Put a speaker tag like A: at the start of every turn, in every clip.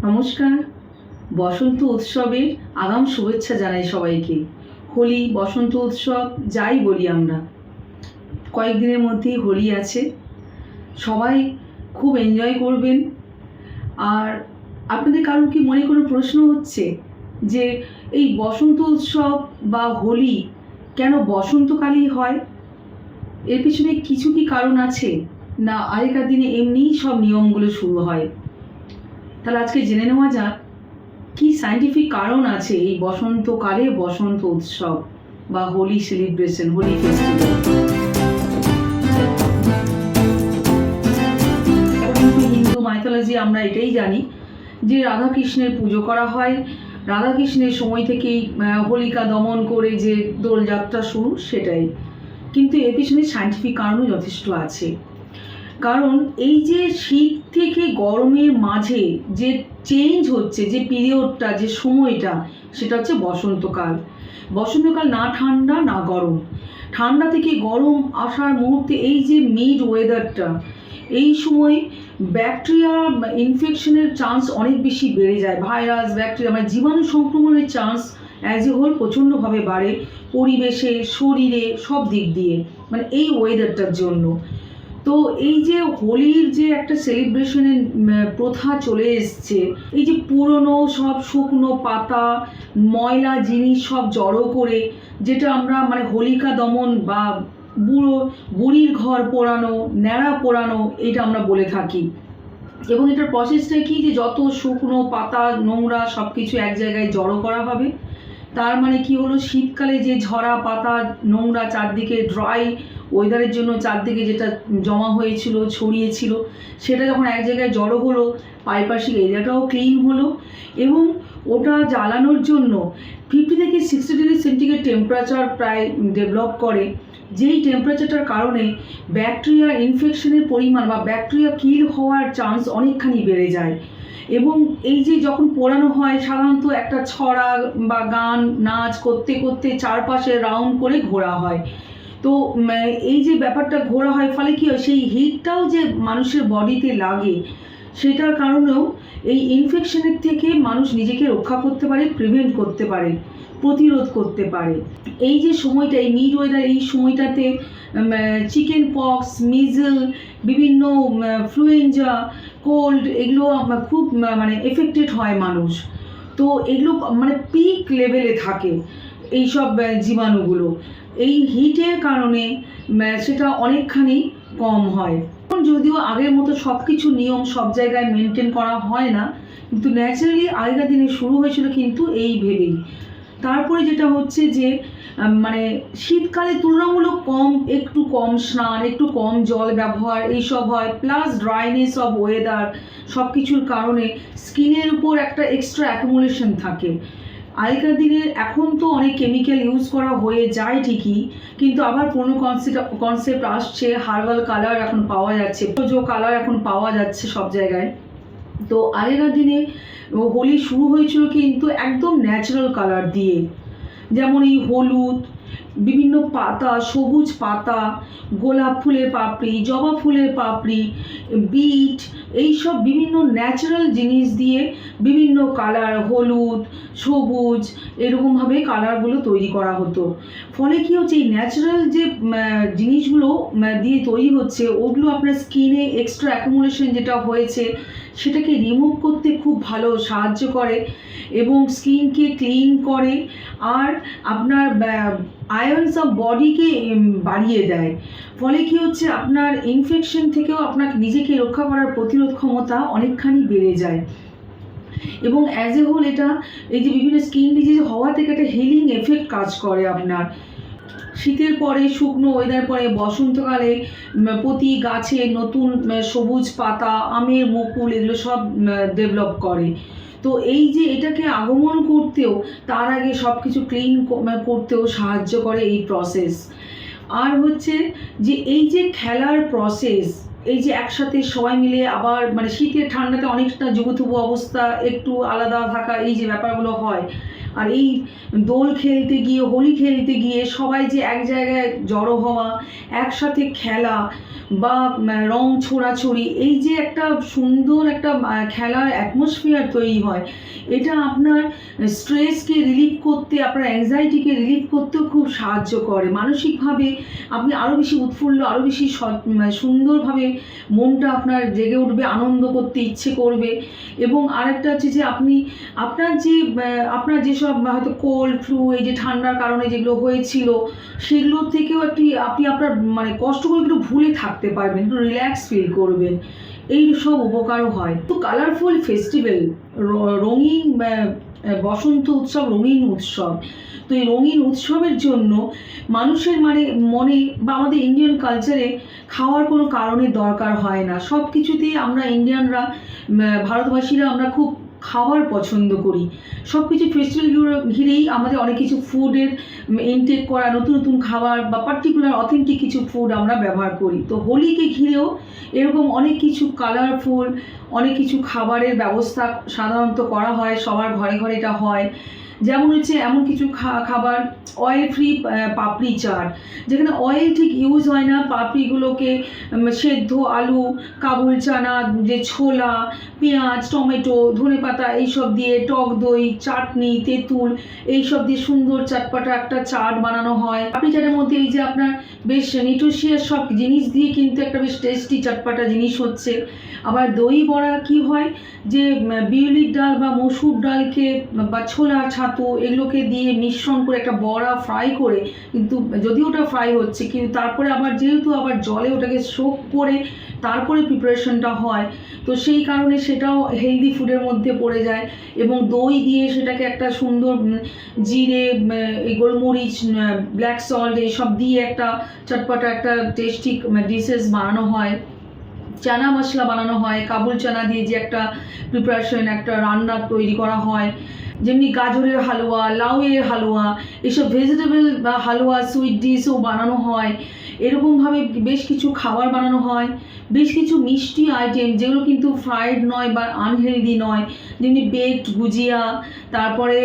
A: নমস্কার। বসন্ত উৎসবের আগাম শুভেচ্ছা জানাই সবাইকে। হোলি, বসন্ত উৎসব যাই বলি আমরা, কয়েকদিনের মধ্যেই হোলি আছে। সবাই খুব এনজয় করবেন। আর আপনাদের কারোর কি মনে কোনো প্রশ্ন হচ্ছে যে এই বসন্ত উৎসব বা হোলি কেন বসন্তকালেই হয়? এর পিছনে কিছু কি কারণ আছে, না আগেকার দিনে এমনিই সব নিয়মগুলো শুরু হয়? তাহলে আজকে জেনে নেওয়া যাক কি সায়েন্টিফিক কারণ আছে এই বসন্তকালে বসন্ত উৎসব বা Holi celebration, Holi festival. Hindu mythology আমরা এটাই জানি যে রাধাকৃষ্ণের পুজো করা হয়। রাধাকৃষ্ণের সময় থেকেই হোলিকা দমন করে যে দোলযাত্রা শুরু, সেটাই। কিন্তু এর পিছনে সায়েন্টিফিক কারণও যথেষ্ট আছে। কারণ এই যে শীত থেকে গরমের মাঝে যে চেঞ্জ হচ্ছে, যে পিরিয়ডটা, যে সময়টা, সেটা হচ্ছে বসন্তকাল। বসন্তকাল না ঠান্ডা না গরম। ঠান্ডা থেকে গরম আসার মুহূর্তে এই যে মিড ওয়েদারটা, এই সময় ব্যাকটেরিয়া ইনফেকশনের চান্স অনেক বেশি বেড়ে যায়। ভাইরাস, ব্যাকটেরিয়া মানে জীবাণু সংক্রমণের চান্স অ্যাজ এ হোল প্রচণ্ডভাবে বাড়ে পরিবেশে, শরীরে, সব দিক দিয়ে, মানে এই ওয়েদারটার জন্য। তো এই যে হোলির যে একটা সেলিব্রেশনের প্রথা চলে এসছে, এই যে পুরনো সব শুকনো পাতা, ময়লা জিনিস সব জড়ো করে, যেটা আমরা মানে হোলিকা দমন বা বুড়ির ঘর পোড়ানো, ন্যাড়া পোড়ানো, এটা আমরা বলে থাকি। এবং এটার প্রসেসটা কি, যে যত শুকনো পাতা, নোংরা সব কিছু এক জায়গায় জড়ো করা হবে। তার মানে কি হলো, শীতকালে যে ঝরা পাতা, নোংরা চারদিকে ড্রাই ওয়েদারের জন্য চারদিকে যেটা জমা হয়েছিল, ছড়িয়েছিল, সেটা যখন এক জায়গায় জড়ো হলো, পারিপার্শ্বিক এরিয়াটাও ক্লিন হলো। এবং ওটা জ্বালানোর জন্য 50 থেকে 60 ডিগ্রি সেন্টিগ্রেড টেম্পারেচার প্রায় ডেভেলপ করে, যেই টেম্পারেচারটার কারণে ব্যাকটেরিয়া ইনফেকশনের পরিমাণ বা ব্যাকটেরিয়া কিল হওয়ার চান্স অনেকখানি বেড়ে যায়। এবং এই যে যখন পোড়ানো হয়, সাধারণত একটা ছড়া বা গান নাচ করতে করতে চারপাশে রাউন্ড করে ঘোরা হয়। তো এই যে ব্যাপারটা ঘোরা হয়, ফলে কী হয়, সেই হিটটাও যে মানুষের বডিতে লাগে, সেটার কারণেও এই ইনফেকশনের থেকে মানুষ নিজেকে রক্ষা করতে পারে, প্রিভেন্ট করতে পারে, প্রতিরোধ করতে পারে। এই যে সময়টা, এই মিড ওয়েদার, এই সময়টাতে চিকেন পক্স, মিজল, বিভিন্ন ফ্লুয়েঞ্জা, কোল্ড, এগুলো খুব মানে এফেক্টেড হয় মানুষ। তো এগুলো মানে পিক লেভেলে থাকে এইসব জীবাণুগুলো। এই হিটের কারণে সেটা অনেকখানি কম হয়। যদিও আগের মতো সব কিছু নিয়ম সব জায়গায় মেনটেন করা হয় না, কিন্তু ন্যাচারালি আগেকার দিনে শুরু হয়েছিল কিন্তু এই ভেবেই। তারপরে যেটা হচ্ছে যে মানে শীতকালে তুলনামূলক একটু কম স্নান, একটু কম জল ব্যবহার, এইসব হয়। প্লাস ড্রাইনেস অফ ওয়েদার, সব কিছুর কারণে স্কিনের উপর একটা এক্সট্রা অ্যাকুমুলেশন থাকে। আগেকার দিনে, এখন তো অনেক কেমিক্যাল ইউজ করা হয়ে যায় ঠিকই, কিন্তু আবার কোনো কনসেপ্ট আসছে, হার্বাল কালার এখন পাওয়া যাচ্ছে, কালার এখন পাওয়া যাচ্ছে সব জায়গায়। তো আগেকার দিনে হোলি শুরু হয়েছিল কিন্তু একদম ন্যাচারাল কালার দিয়ে, যেমন এই হলুদ, বিভিন্ন পাতা, সবুজ পাতা, গোলাপ ফুলের পাপড়ি, জবা ফুলের পাপড়ি, বিট, এইসব বিভিন্ন ন্যাচারাল জিনিস দিয়ে বিভিন্ন কালার, হলুদ, সবুজ, এরকমভাবে কালারগুলো তৈরি করা হতো। ফলে কী হচ্ছে, এই ন্যাচারাল যে জিনিসগুলো দিয়ে তৈরি হচ্ছে, ওগুলো আপনার স্কিনে এক্সট্রা অ্যাকুমুলেশন যেটা হয়েছে, সেটাকে রিমুভ করতে খুব ভালো সাহায্য করে এবং স্কিনকে ক্লিন করে। আর আপনার আয়রনস অফ বডিকে বাড়িয়ে দেয়। ফলে কী হচ্ছে, আপনার ইনফেকশন থেকেও আপনাকে নিজেকে রক্ষা করার প্রতিরোধ ক্ষমতা অনেকখানি বেড়ে যায়। এবং অ্যাজ এ হোল এটা, এই যে বিভিন্ন স্কিন ডিজিজ হওয়া থেকে একটা হিলিং এফেক্ট কাজ করে আপনার। শীতের পরে, শুকনো ওয়েদার পরে, বসন্তকালে প্রতি গাছে নতুন সবুজ পাতা, আমের মুকুল, এগুলো সব ডেভেলপ করে। তো এই যে এটাকে আগমন করতেও, তার আগে সব কিছু ক্লিন করতেও সাহায্য করে এই প্রসেস। আর হচ্ছে যে এই যে খেলার প্রসেস, এই যে একসাথে সবাই মিলে আবার মানে শীতের ঠান্ডাতে অনেকটা জুবুথুবু অবস্থা, একটু আলাদা থাকা, এই যে ব্যাপারগুলো হয়। আর এই দোল খেলতে গিয়ে, হোলি খেলতে গিয়ে সবাই যে এক জায়গায় জড়ো হওয়া, একসাথে খেলা বা রং ছোড়াছড়ি, এই যে একটা সুন্দর একটা খেলার অ্যাটমসফিয়ার তৈরি হয়, এটা আপনার স্ট্রেসকে রিলিফ করতে, আপনার অ্যাংজাইটিকে রিলিফ করতেও খুব সাহায্য করে। মানসিকভাবে আপনি আরও বেশি উৎফুল্ল, আরও বেশি সুন্দরভাবে মনটা আপনার জেগে উঠবে, আনন্দ করতে ইচ্ছে করবে। এবং আরেকটা হচ্ছে যে আপনি আপনার যেসব হয়তো কোল্ড ফ্লু, এই যে ঠান্ডার কারণে যেগুলো হয়েছিল, সেগুলোর থেকেও আপনি আপনার মানে কষ্টগুলো একটু ভুলে থাকতে পারবেন, একটু রিল্যাক্স ফিল করবেন, এই সব উপকারও হয়। তো কালারফুল ফেস্টিভ্যাল, রঙিন বসন্ত উৎসব, রঙিন উৎসব। তো এই রঙিন উৎসবের জন্য মানুষের মনে বা আমাদের ইন্ডিয়ান কালচারে খাওয়ার কোনো কারণের দরকার হয় না। সব কিছুতেই আমরা ইন্ডিয়ানরা, ভারতবাসীরা আমরা খুব খাবার পছন্দ করি। সব কিছু ফেস্টিভ্যালগুলো ঘিরেই আমাদের অনেক কিছু ফুডের ইনটেক করা, নতুন নতুন খাবার বা পার্টিকুলার অথেন্টিক কিছু ফুড আমরা ব্যবহার করি। তো হোলিকে ঘিরেও এরকম অনেক কিছু কালারফুল, অনেক কিছু খাবারের ব্যবস্থা সাধারণত করা হয়, সবার ঘরে ঘরে এটা হয়। যেমন হচ্ছে এমন কিছু খাবার, অয়েল ফ্রি পাপড়ি চাট, যেখানে অয়েল ঠিক ইউজ হয় না, পাপড়িগুলোকে সেদ্ধ আলু, কাবুল চানা, যে ছোলা, পেঁয়াজ, টমেটো, ধনেপাতা এইসব দিয়ে, টক দই, চাটনি, তেঁতুল এইসব দিয়ে সুন্দর চটপটা একটা চাট বানানো হয়। পাপড়ি চাটের মধ্যে এই যে আপনার বেশ নিউট্রিশিয়াস সব জিনিস দিয়ে কিন্তু একটা বেশ টেস্টি চটপটা জিনিস হচ্ছে। আবার দই বড়া কি হয়, যে বিউলির ডাল বা মসুর ডালকে বা ছোলার ছাতু এগুলোকে দিয়ে মিশ্রণ করে একটা বড়া ফ্রাই করে, কিন্তু যদিও ওটা ফ্রাই হচ্ছে, কিন্তু তারপরে আবার যেহেতু আবার জলে ওটাকে সোক করে তারপরে প্রিপারেশনটা হয়, তো সেই কারণে সেটাও হেলদি ফুডের মধ্যে পড়ে যায়। এবং দই দিয়ে সেটাকে একটা সুন্দর জিরে, এই গোলমরিচ, ব্ল্যাক সল্ট এইসব দিয়ে একটা চটপটা একটা টেস্টি ডিশেস বানানো হয়। চানা মশলা বানানো হয়, কাবুল চানা দিয়ে যে একটা প্রিপারেশন, একটা রান্না তৈরি করা হয়। যেমনি গাজরের হালুয়া, লাউয়ের হালুয়া, এসব ভেজিটেবল বা হালুয়া, সুইট ডিশও বানানো হয়। এরকমভাবে বেশ কিছু খাবার বানানো হয়, বেশ কিছু মিষ্টি আইটেম যেগুলো কিন্তু ফ্রাইড নয় বা আনহেলদি নয়, যেমনি বেকড গুজিয়া। তারপরে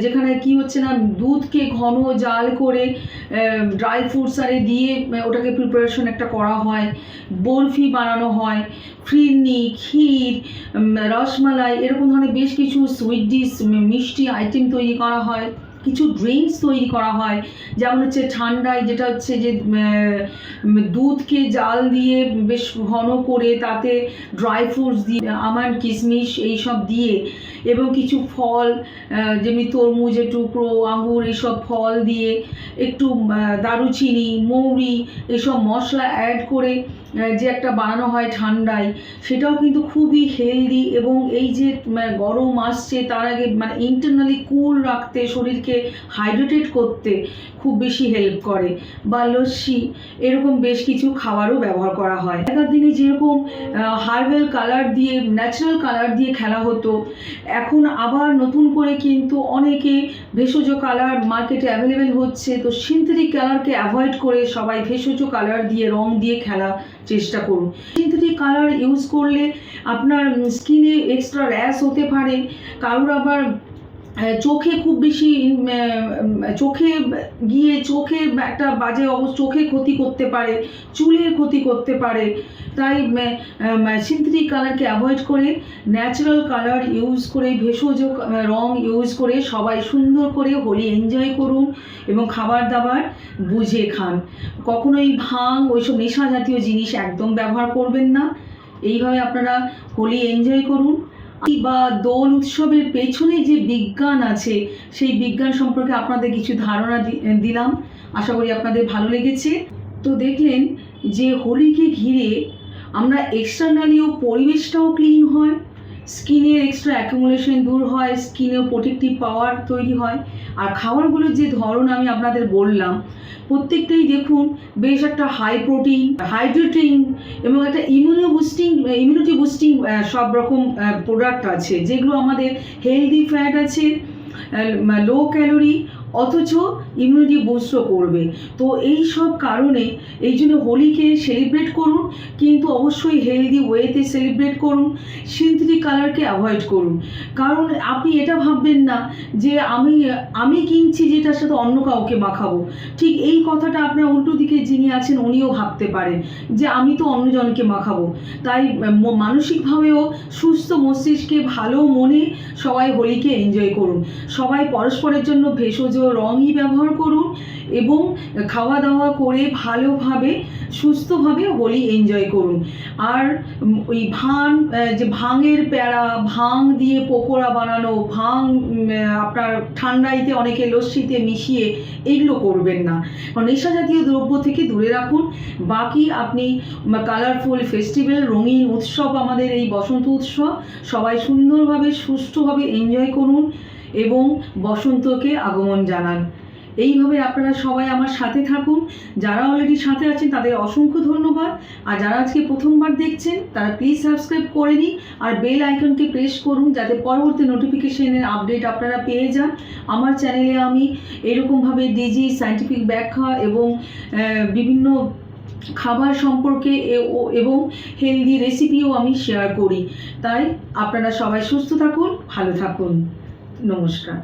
A: যেখানে কি হচ্ছে না, দুধকে ঘন জাল করে ড্রাই ফ্রুটস আরে দিয়ে ওটাকে প্রিপারেশন একটা করা হয়, বরফি বানানো হয়, ফিরনি, ক্ষীর, রসমালাই, এরকম ধরনের বেশ কিছু সুইট ডিশ, মিষ্টি আইটেম তৈরি করা হয়। কিছু ড্রিঙ্কস তৈরি করা হয়, যেমন হচ্ছে ঠান্ডায় যেটা হচ্ছে যে দুধকে জাল দিয়ে বেশ ঘন করে তাতে ড্রাই ফ্রুটস দিয়ে, আমন্ড, কিশমিশ এইসব দিয়ে, এবং কিছু ফল যেমনি তরমুজের টুকরো, আঙুর, এইসব ফল দিয়ে একটু দারুচিনি, মৌরি এইসব মশলা অ্যাড করে যে একটা বানানো হয় ঠান্ডায়, সেটাও কিন্তু খুবই হেলদি। এবং এই যে গরম আসছে তার আগে ইন্টারনালি কুল রাখতে, শরীরকে হাইড্রেটেড করতে খুব বেশি হেল্প করে। বা লস্যি, এরকম বেশ কিছু খাবারও ব্যবহার করা হয়। আগেকার দিনে যেরকম হার্বাল কালার দিয়ে, ন্যাচারাল কালার দিয়ে খেলা হতো, এখন আবার নতুন করে কিন্তু অনেকে ভেষজ কালার মার্কেটে অ্যাভেলেবেল হচ্ছে। তো সিনথেটিক কালারকে অ্যাভয়েড করে সবাই ভেষজ কালার দিয়ে, রং দিয়ে খেলা চেষ্টা করুন। সিনথেটিক কালার ইউজ করলে আপনার স্কিনে এক্সট্রা র্যাশ হতে পারে, কারোর আবার চোখে খুব বেশি চোখে গিয়ে চোখে একটা বাজে অবস্থা, চোখে ক্ষতি করতে পারে, চুলের ক্ষতি করতে পারে। তাই সিনথেটিক কালারকে অ্যাভয়েড করে ন্যাচারাল কালার ইউজ করে, ভেষজ রং ইউজ করে সবাই সুন্দর করে হোলি এনজয় করুন এবং খাবার দাবার বুঝে খান। কখনোই ভাং, ওইসব নেশা জাতীয় জিনিস একদম ব্যবহার করবেন না। এইভাবে আপনারা হোলি এনজয় করুন। বা দোল উৎসবের পেছনে যে বিজ্ঞান আছে, সেই বিজ্ঞান সম্পর্কে আপনাদের কিছু ধারণা দিলাম। আশা করি আপনাদের ভালো লেগেছে। তো দেখলেন যে হোলিকে ঘিরে আমরা এক্সটার্নালিও পরিবেশটাও ক্লিন হয়, স্কিনের এক্সট্রা অ্যাকুমুলেশন দূর হয়, স্কিনেও প্রোটেক্টিভ পাওয়ার তৈরি হয়। আর খাবারগুলোর যে ধরন আমি আপনাদের বললাম, প্রত্যেকটাই দেখুন বেশ একটা হাই প্রোটিন, হাইড্রেটিং এবং একটা ইমিউনিটি বুস্টিং সব রকম প্রোডাক্ট আছে, যেগুলো আমাদের হেলদি ফ্যাট আছে, লো ক্যালোরি, অথচ ইমিউনিটি বুস্টও করবে। তো এই সব কারণে এই জন্য হোলিকে সেলিব্রেট করুন, কিন্তু অবশ্যই হেলদি ওয়েতে সেলিব্রেট করুন। সিনথেটিক কালারকে অ্যাভয়েড করুন, কারণ আপনি এটা ভাববেন না যে আমি কিনছি যেটার সাথে অন্য কাউকে মাখাবো। ঠিক এই কথাটা আপনার উল্টো দিকে যিনি আছেন উনিও ভাবতে পারেন যে আমি তো অন্যজনকে মাখাবো। তাই মানসিকভাবেও সুস্থ মস্তিষ্কে ভালো মনে সবাই হোলিকে এনজয় করুন। সবাই পরস্পরের জন্য ভেষজ রঙই ব্যবহার করুন এবং খাওয়া দাওয়া করে ভালোভাবে সুস্থভাবে হোলি এনজয় করুন। আর ওই ভাঙের প্যাড়া, ভাং দিয়ে পকোড়া বানানো, ভাং আপনার ঠান্ডাইতে অনেকে লস্যিতে মিশিয়ে এগুলো করবেন না। নেশা জাতীয় দ্রব্য থেকে দূরে রাখুন। বাকি আপনি কালারফুল ফেস্টিভ্যাল, রঙিন উৎসব, আমাদের এই বসন্ত উৎসব সবাই সুন্দরভাবে সুষ্ঠুভাবে এনজয় করুন এবং বসন্তকে আগমন জানান। এইভাবে আপনারা সবাই আমার সাথে থাকুন। যারা অলরেডি সাথে আছেন তাদের অসংখ্য ধন্যবাদ। আর যারা আজকে প্রথমবার দেখছেন তারা প্লিজ সাবস্ক্রাইব করে নিন আর বেল আইকনকে প্রেস করুন, যাতে পরবর্তী নোটিফিকেশনের আপডেট আপনারা পেয়ে যান। আমার চ্যানেলে আমি এরকমভাবে ডিজিজ, সায়েন্টিফিক ব্যাখ্যা এবং বিভিন্ন খাবার সম্পর্কে এবং হেলদি রেসিপিও আমি শেয়ার করি। তাই আপনারা সবাই সুস্থ থাকুন, ভালো থাকুন। নমস্কার।